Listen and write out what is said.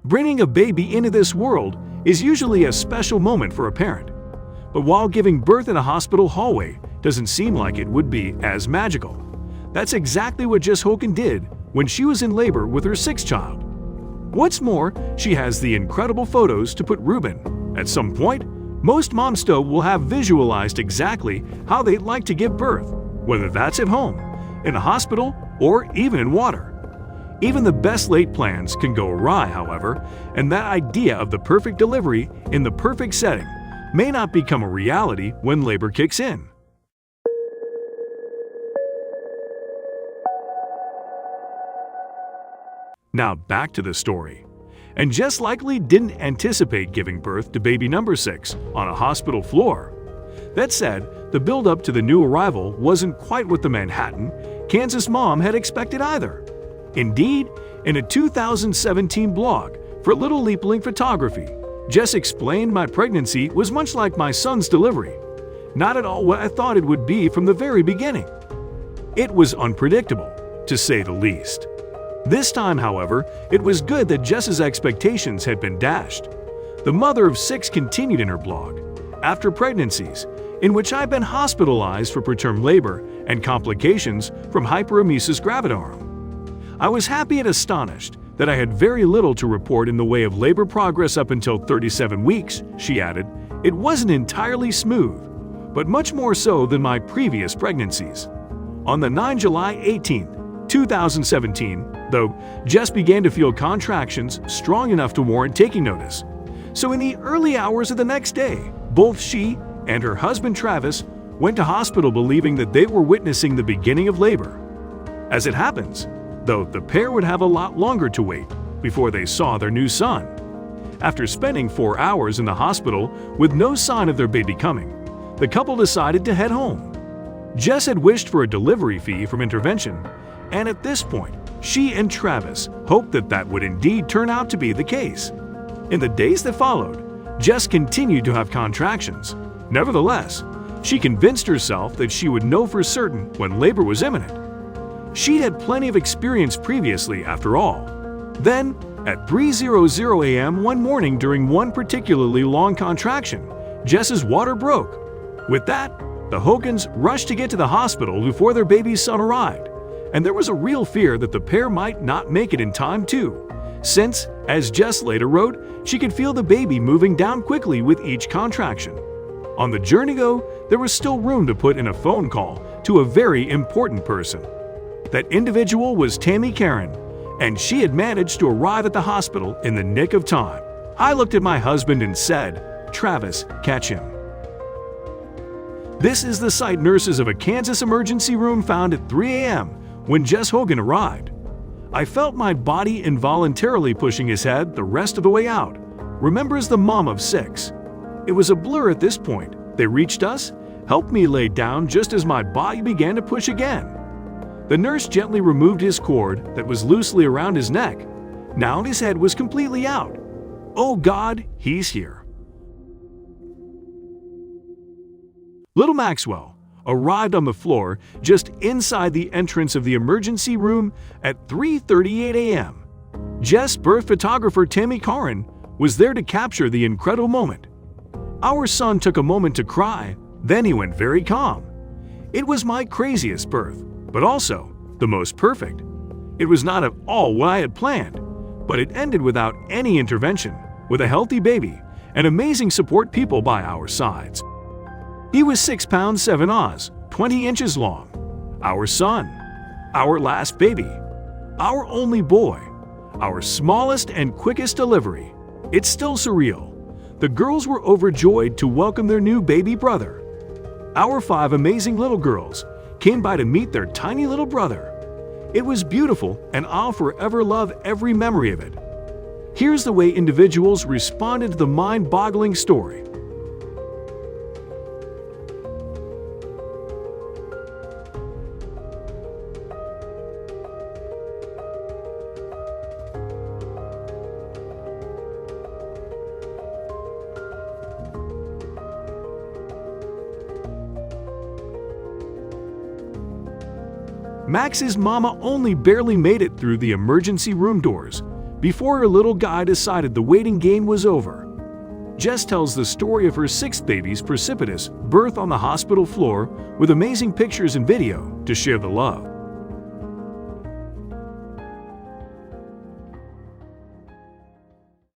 Bringing a baby into this world is usually a special moment for a parent. But while giving birth in a hospital hallway doesn't seem like it would be as magical, that's exactly what Jess Hogan did when she was in labor with her sixth child. What's more, she has the incredible photos to put Ruben. At some point, most moms still will have visualized exactly how they'd like to give birth, whether that's at home, in a hospital, or even in water. Even the best laid plans can go awry, however, and that idea of the perfect delivery in the perfect setting may not become a reality when labor kicks in. Now back to the story. And Jess likely didn't anticipate giving birth to baby number 6 on a hospital floor. That said, the build-up to the new arrival wasn't quite what the Manhattan, Kansas mom had expected either. Indeed, in a 2017 blog for Little Leapling Photography, Jess explained my pregnancy was much like my son's delivery, not at all what I thought it would be from the very beginning. It was unpredictable, to say the least. This time, however, it was good that Jess's expectations had been dashed. The mother of 6 continued in her blog, after pregnancies, in which I've been hospitalized for preterm labor and complications from hyperemesis gravidarum. I was happy and astonished that I had very little to report in the way of labor progress up until 37 weeks, she added. It wasn't entirely smooth, but much more so than my previous pregnancies. On the 9 July 18, 2017, though, Jess began to feel contractions strong enough to warrant taking notice. So in the early hours of the next day, both she and her husband Travis went to hospital believing that they were witnessing the beginning of labor. As it happens, though, the pair would have a lot longer to wait before they saw their new son. After spending 4 hours in the hospital with no sign of their baby coming, the couple decided to head home. Jess had wished for a delivery fee from intervention, and at this point, she and Travis hoped that that would indeed turn out to be the case. In the days that followed, Jess continued to have contractions. Nevertheless, she convinced herself that she would know for certain when labor was imminent. She'd had plenty of experience previously, after all. Then, at 3:00 a.m. one morning during one particularly long contraction, Jess's water broke. With that, the Hogans rushed to get to the hospital before their baby's son arrived, and there was a real fear that the pair might not make it in time too, since, as Jess later wrote, she could feel the baby moving down quickly with each contraction. On the journey, though, there was still room to put in a phone call to a very important person. That individual was Tammy Karen, and she had managed to arrive at the hospital in the nick of time. I looked at my husband and said, "Travis, catch him." This is the sight nurses of a Kansas emergency room found at 3 a.m. when Jess Hogan arrived. I felt my body involuntarily pushing his head the rest of the way out, remembers the mom of 6. It was a blur at this point. They reached us, helped me lay down just as my body began to push again. The nurse gently removed his cord that was loosely around his neck. Now his head was completely out. Oh God, he's here. Little Maxwell arrived on the floor just inside the entrance of the emergency room at 3:38 a.m. Jess birth photographer Tammy Karen was there to capture the incredible moment. Our son took a moment to cry, then he went very calm. It was my craziest birth, but also the most perfect. It was not at all what I had planned, but it ended without any intervention, with a healthy baby and amazing support people by our sides. He was 6 pounds 7 oz, 20 inches long. Our son, our last baby, our only boy, our smallest and quickest delivery. It's still surreal. The girls were overjoyed to welcome their new baby brother. Our 5 amazing little girls came by to meet their tiny little brother. It was beautiful, and I'll forever love every memory of it. Here's the way individuals responded to the mind-boggling story. Max's mama only barely made it through the emergency room doors before her little guy decided the waiting game was over. Jess tells the story of her sixth baby's precipitous birth on the hospital floor with amazing pictures and video to share the love.